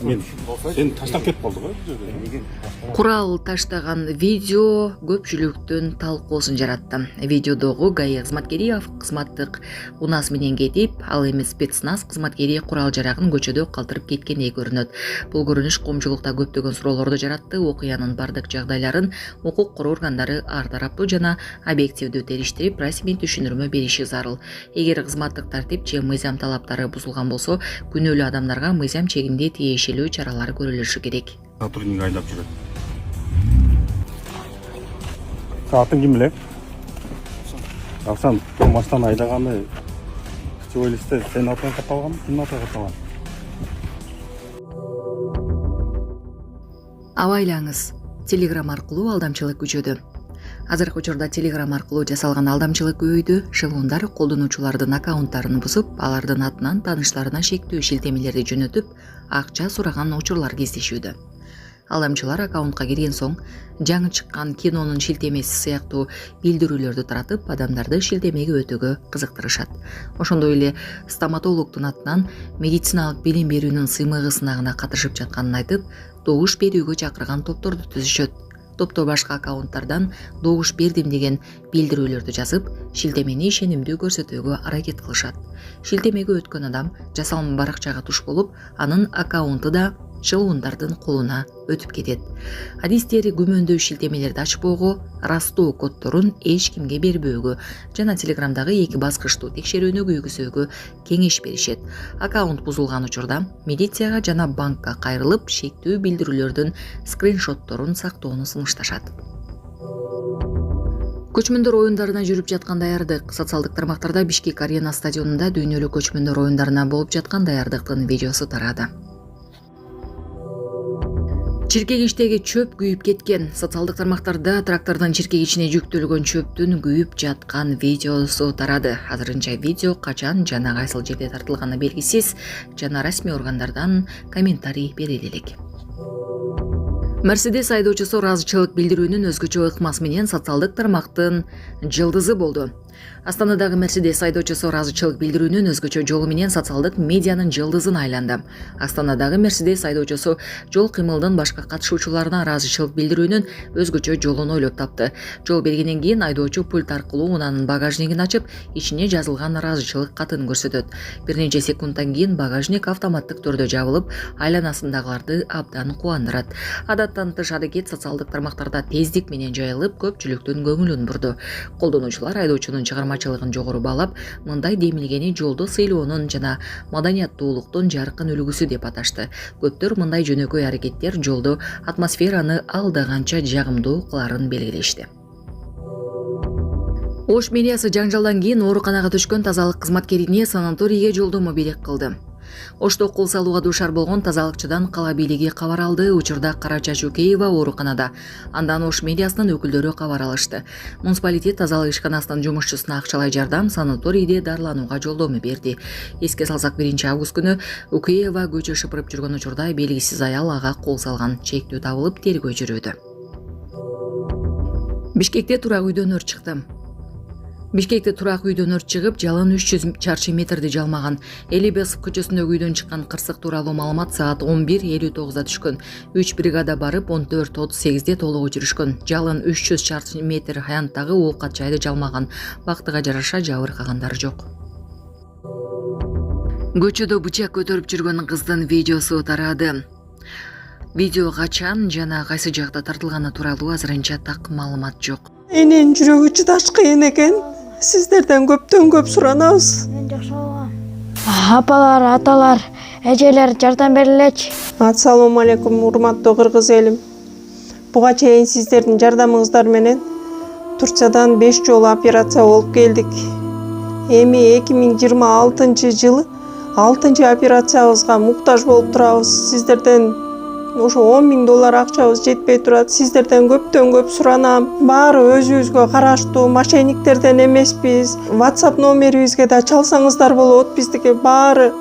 Мен сен таштап кетип калды го бул жерде. Курал таштаган видео көпчүлүктүн талкуусун жаратты. Видеодогу ГАИ кызматкери кызматтык унаас менен кетип, ал эми спецназ кызматкери курал жарагын көчөдө калтырып кеткендей көрүнөт. Бул көрүнүш коомчулукта көптөгөн суроолорду жаратты. Окуянын бардык жагдайларын укук коргоо органдары ар тараптуу жана объективдүү териштирип, расмий түшүндүрмө бериши зарыл. Эгер кызматтык тартип же мыйзам талаптары бузулган болсо, күнөөлүү адамдарга мыйзам чегинде тиешелүү чаралар көрүлүшү керек. Сотрудник айдап жүрөт. Саатың ким эле? Аксан, машинаны айдаганы кичи элесте сен атыңа катталганбы? Кимдин атына катталган? Абайлаңыз, Telegram аркылуу алдамчылык күчөдү. Азыркы учурда Telegram аркылуу жасалган алдамчылык көбөйдү. Шылуундар колдонуучулардын аккаунттарын бузуп, алардын атынан тааныштарына шектүү шилтемелерди жөнөтүп, акча сураган учурлар кездешүүдө. Алдамчылар аккаунтка кирген соң, жаңы чыккан кинонун шилтемеси сыяктуу билдирүүлөрдү таратып, адамдарды шилтемеге өтүүгө кызыктырышат. Ошондой эле стоматологдун атынан медициналык билим берүүнүн сыймыгы сынагына катышып жатканын айтып, добуш берүүгө чакырган топторду түзүшөт. Топто башка аккаунттардан добуш бердим деген билдирүүлөрдү жазып, шилтемени ишенимдүү көрсөтүүгө аракет кылышат. Шилтемеге өткөн адам жасалма баракчага туш болуп, анын аккаунту да шылуундардын колуна өтүп кетет. Адистери күмөндүү шилтемелерди ачпоого, ырастоо коддорун эч кимге бербөөгө жана Телеграмдагы 2 баскычтуу текшерүүнү күйгүзүүгө кеңеш беришет. Аккаунт бузулган учурда милицияга жана банкка кайрылып, шектүү билдирүүлөрдүн скриншотторун сактоону сунушташат. Көчмөндөр оюндарына жүрүп жаткан даярдык. Социалдык тармактарда Бишкек Арена стадионунда дүйнөлүк көчмөндөр оюндарына болуп жаткан даярдыктын видеосу тарады. Чиркегичтеги чөп күйүп кеткен. Социалдык тармактарда трактордун чиркегичине жүктөлгөн чөптүн күйүп жаткан видеосу тарады. Азырынча видео качан жана кайсыл жерде тартылганы белгисиз, жана расмий органдардан комментарий бериле элек. Мерседес айдоочусу ыраазычылык билдирүүнүн өзгөчө ыкмасы менен социалдык тармактын жылдызы болду. Астанадагы Мерседес айдоочусу ыраазычылык билдирүүнүн өзгөчө жолу менен социалдык медианын жылдызын айланды. Астанадагы Мерседес айдоочусу жол кыймылдын башка катышуучуларына ыраазычылык билдирүүнүн өзгөчө жолун ойлоп тапты. Жол бергенден кийин айдоочу пульт аркылуу унаанын багажнигин ачып, ичине жазылган ыраазычылык катын көрсөтөт. Бир нече секундтан кийин багажник автоматтык түрдө жабылып, айланасындагыларды абдан кубандырат. Адаттан тыш аракет социалдык тармактарда тездик менен жайылып, көпчүлүктүн көңүлүн бурду. Колдонуучулар айдоочунун чыгармачылыгын жогору баалап, мындай демилгени жолду сыйлоонун жана маданияттуулуктун жаркын үлгүсү деп аташты. Көптөр мындай жөнөкөй аракеттер жолду атмосфераны алдаганча жагымдуу кыларын белгилешти. Ош мэриясы жаңжалдан кийин ооруканага түшкөн тазалык кызматкерине санаторийге жолдомо белек кылды. Ошто кол салууга дуушар болгон тазалыкчыдан кала бийлиги кабар алды. Учурда Карача Чукеева ооруканада. Андан Ош мэриясынын өкүлдөрү кабар алышты. Муниципалитет тазалык ишканасынын жумушчусуна акчалай жардам, санаторийде даарыланууга жолдомо берди. Эске салсак, 1-август күнү Укеева көчө шыпырып жүргөн учурда белгисиз аял ага кол салган. Чектүү табылып, тергөө жүрүүдө. Бишкекте турак үйдөн өрт чыкты. Бишкекте турак үйдөн өрт чыгып, жалын 300 чарчы метрди жалмаган. Элибесов көчөсүндөгү үйдөн чыккан кырсык тууралуу маалымат саат 11:59 түшкөн. 3 бригада барып, 14:38 толук өчүрүшкөн. Жалын 300 чарчы метр аянттагы оокат жайды жалмаган. Бактыга жараша жабыр кагандар жок. Көчөдө бычак көтөрүп жүргөн кыздын видеосу тарады. Видео качан жана кайсы жакта тартылганы тууралуу азырынча так маалымат жок. Эненин жүрөгү чыдаш кыйын экен. Сиздерден көптөн көп суранабыз. Апалар, аталар, эжелер жардам берилечи. Ассалому алейкум, урматтуу кыргыз элим. Буга чейин сиздердин жардамыңыздар менен Турциядан 5 жолу операция болуп келдик. Эми 2026 жылы 6 операциябызга муктаж болуп турабыз. Сиздерден ошо $10.000 акчабыз жетпей турат. Сиздерден көптөн көп суранам. Баары өзүбүзгө караштуу, мошенниктерден эмеспиз. WhatsApp номерибизге да чалсаңыздар болот. Биздики баары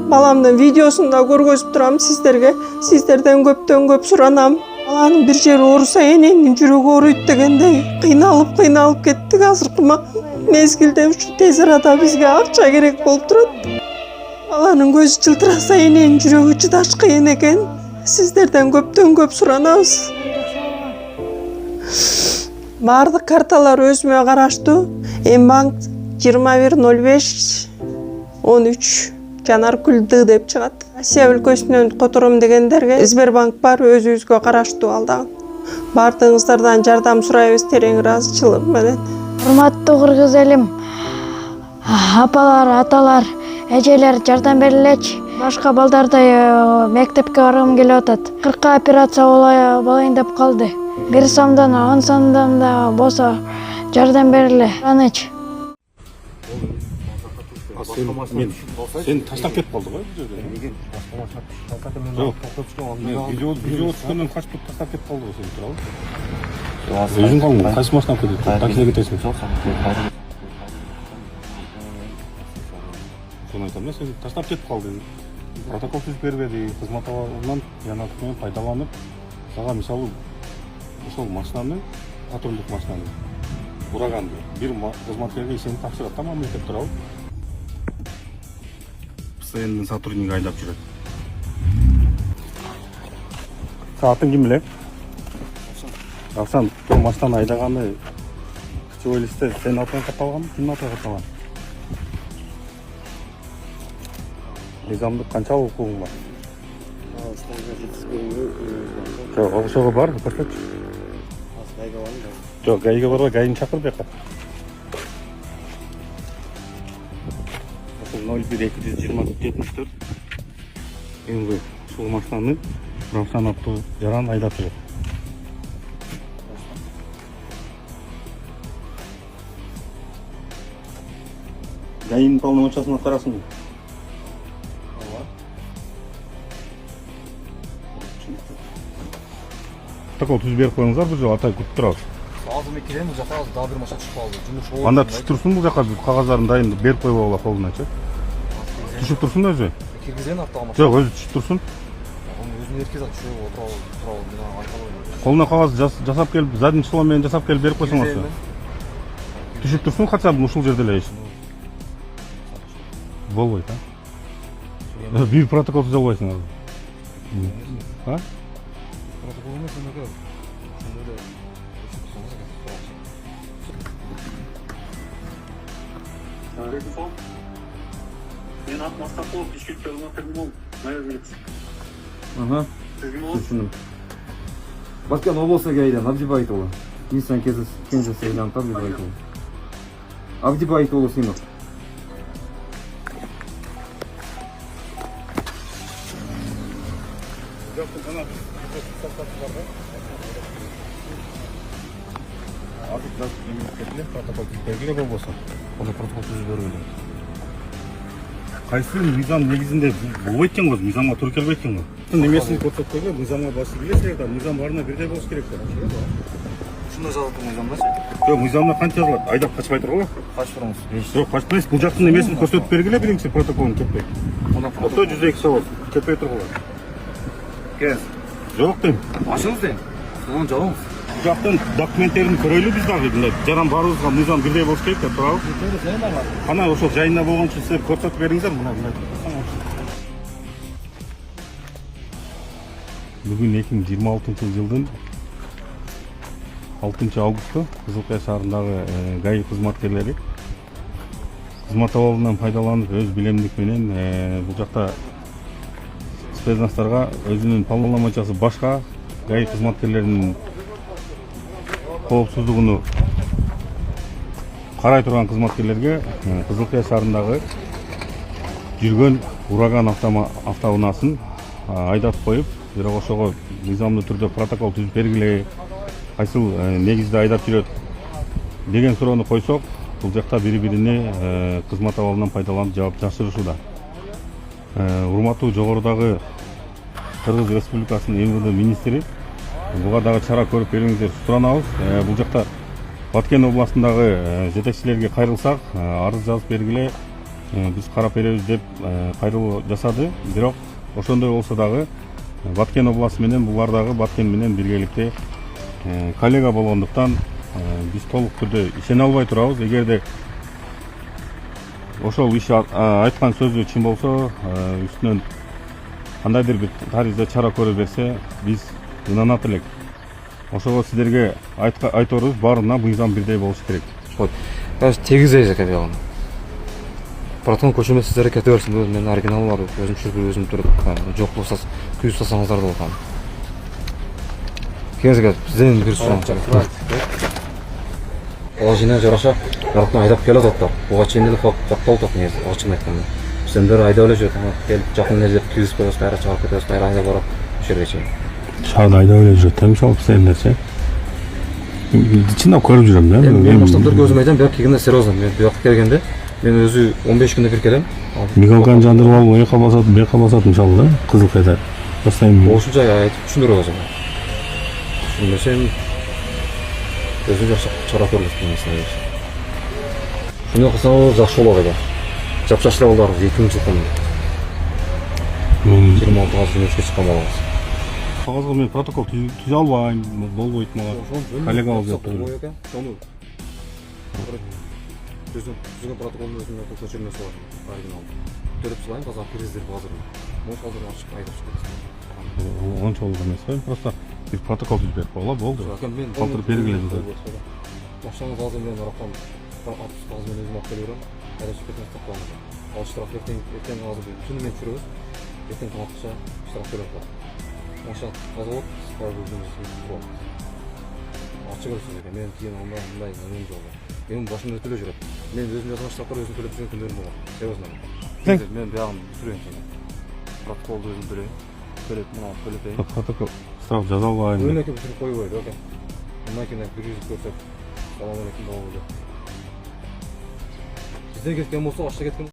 баламдын видеосун да көргөзүп турам сиздерге. Сиздерден көптөн көп суранам. Баланын бир жери ооруса эненин жүрөгү ооруйт дегендей кыйналып кеттик. Азыркы мезгилде ушу тез арада бизге акча керек болуп турат. Баланын көзү жылтыраса эненин жүрөгү чыдаш кыйын экен. Сиздерден көптөн көп суранабыз. Бардык карталар өзүмө караштуу. Мбанк 210513 Жанаркүл Д деп чыгат. Россия өлкөсүнөн котором дегендерге Сбербанк бар, өзүбүзгө караштуу ал дагы. Бардыгыңыздардан жардам сурайбыз терең ыраазычылык менен. Урматтуу кыргыз элим, апалар, аталар, эжелер жардам берилечи. Башка балдардай мектепке баргым келип атат. 40 операция болайын деп калды. 1 сомдон 10 сомдон да болсо жардам бериле. Анычы. Сен таштап кетип калдың ғой бұл жерде? Жоқ, видео түскеннен қашып таштап кетіп қалды ғой сен туралы. Өзің қалың, қайсы машина алып кетеді? Таксиге кетесің. Соны айтамын да, сен таштап кетіп қалдың. Протокол түзіп бербеді, қызмат алуынан қиянаттықпен пайдаланып, саған мысалы ошол машинаны, патрульдік машинаны ураганды бир қызматкерге сені тапсырады, тамам мектеп туралы. Постоянный сотрудник айдап жүрөт. Саатың ким эле? Аксан, бул машинаны айдаганы кичүү элисте сенин атыңа катталганбы, кимдин атына катталган? Мыйзамдык канчалык укугуң бар? Жок, ошого бар, көрсөтчү. Жок, ГАИге барбай, ГАИни чакыр бияка. 01-224 эми ушул машинаны Равшан аттуу жаран айдап жүрөт. ГАИнин полномочиясын аткарасыңбы? Протокол түзүп берип коюңуздар, бул жолу атай күтүп турабыз. Азыр мен келем, бул жака азыр дагы бир машина чыгып калды. Жумуш болот. Анда түшүп турсун, бул жака кагаздарын дайын берип коюп алгыла колуначы. Түшүп турсун өзү. Киргизген артага машина. Жок, өзү түшүп турсун. Өзүнүн эркизи чыгып отуруп, мен айта Колуна кагаз жасап келип, задний число менен жасап келип берип койсоңуз. Түшүп турсун, хотя бы ушул жерде эле. Болбойт, а? Бир протокол түзө албайсың азыр. А? Протокол эмес, эмне? Мен ат мастап болып, ешкетке алматырым ол, майор милиция. Ага. Сіздің ол? Түсіндім. Баткен облысы гайдан Абдибайтұлы. Нисан Кенжа Сейлан Абдибайтұлы. Абдибайтұлы Симов. Протокол белгілі болбосун. Оны протокол түзүп бербейді. Кайсы мыйзам негизинде болбойт экен го, мыйзамга туура келбейт экен го. Немесин көрсөткөнгө мыйзамга башы билесиз да, мыйзам баарына бирдей болуш керек да. Ушундай жазылып мыйзамдачы? Жок, мыйзамда канча жазылат? Айдап качпай тургула. Качып турабыз. Жок, качпайсыз. Бул жактын немесин көрсөтүп бергиле, биринчи протоколун кетпей. Ото 102 болот. Кетпей тургула. Кез. Жок дейм. Ашыңыз дейм. Бул жабыңыз. Бул жактын документтерин көрөйлү биз дагы. Жаран баарыбызга мыйзам бирдей болуш керек да, туурабы? Кана ошол жайында болгон үчүн силер көрсөтүп бериңиздер, мына. Бүгүн 2026 жылдын 6 августу Кызылкая шаарындагы ГАИ кызматкерлери кызмат абалынан пайдаланып өз билемдик менен бул жакта спецназдарга өзүнүн полномочиясы башка ГАИ кызматкерлеринин коопсуздугуну карай турган кызматкерлерге Кызылкая шаарындагы жүргөн ураган автоунаасын айдатып коюп, бирок ошого мыйзамдуу түрдө протокол түзүп бергиле, кайсыл негизде айдап жүрөт деген суроону койсок, бул жакта бири-бирине кызмат абалынан пайдаланып жаап жашырышууда. Урматтуу жогорудагы Кыргыз Республикасынын МВД министри буга дагы чара көрүп бериңиздер суранабыз. Бул жакта Баткен областындагы жетекчилерге кайрылсак, арыз жазып бергиле, биз карап беребиз деп кайрылуу жасады. Бирок ошондой болсо дагы Баткен областы менен булар дагы Баткен менен биргеликте коллега болгондуктан биз толук түрдө ишене албай турабыз. Эгерде ошол иш айткан сөзү чын болсо, үстүнөн кандайдыр бир таризде чара көрө берсе, биз ынанат элек. Ошого сиздерге айторубуз баарына мыйзам бирдей болуш керек. Вот. Қазір тегіз ай закат яғын. Протокол көшірме сіздері кете берсін, мен оригинал бар, өзім шүргір, өзім түріп, жоқ болса, күйіз ұстасаңыздар да болған. Кеңізге бізден бір сұраң чағын. Ола жинай жараша, жарықтан айдап келеді оттар. Оға чейіндегі қаптал тоқ негізі, оға чын айтқанмен. Бізден бір айда өле жүрді, келіп жақын нәзіп күйіз қойыз, қайра чағып кетеміз, қайра айда барып, үшерге чейін. Шағын айда өле жүрді, мисалы сен нәрсе. Чындап көріп жүрем, да? Мен баштап өзім айтам, бияқ келгенде серьезно. Мен бияқ келгенде, мен өзі 15 күнде бір келем. Микалканы жандырып алып, ояққа басатын, бұяққа басатын, мысалы, да? Қызылқайда. Ол үшін жай айтып түсіндіріп аласың. Түсіндірсем, өзім жақсы чара көрілесің. Шыны қылсаң ол жақсы жол ағайда. Жап-жашыра олар 2 жыл қылмын. 26 ғазы жөнешке шыққан балағыз. Қағазға мен протокол түзе албайын, болбойт мага. Коллегамыз деп тұр. Соны түзген протоколын өзіммен көшірме солар. Оригинал. Төріп сылайын, қазақ перездер базыр. Мұны қалдырын ашып айдап шығып. Онша олық емес қой, просто бір протокол түзіп беріп қойла, болды. Қалтырып белгіледі. Машинаңыз азыр мен арақтан атыс мен өзім ақ келерім. Айда шекетіңіз тақпаңыз. Ал штраф ертең азыр түні мен түсіріңіз. Ертең қаматықша штраф төлеп бар. Машина қаза болып, сықпар өзіміз болады. Ақшы көресіз екен, мен кейін ондай нәмен жолы. Мен башымда төле жүріп. Мен өзім жазған штрафтар өзім төлеп жүрген күндерім болады. Серьезно. Мен бияғын түсірейін сені. Протоколды өзім төлейін. Төлепейін. Протокол штраф жаза албайын. Өйін әке бүтіріп қойып ойды, оке. Мұндай кені бір жүзіп көрсек. Салам алейкум, бауы. Бізден кеткен болса, ашта кеткен.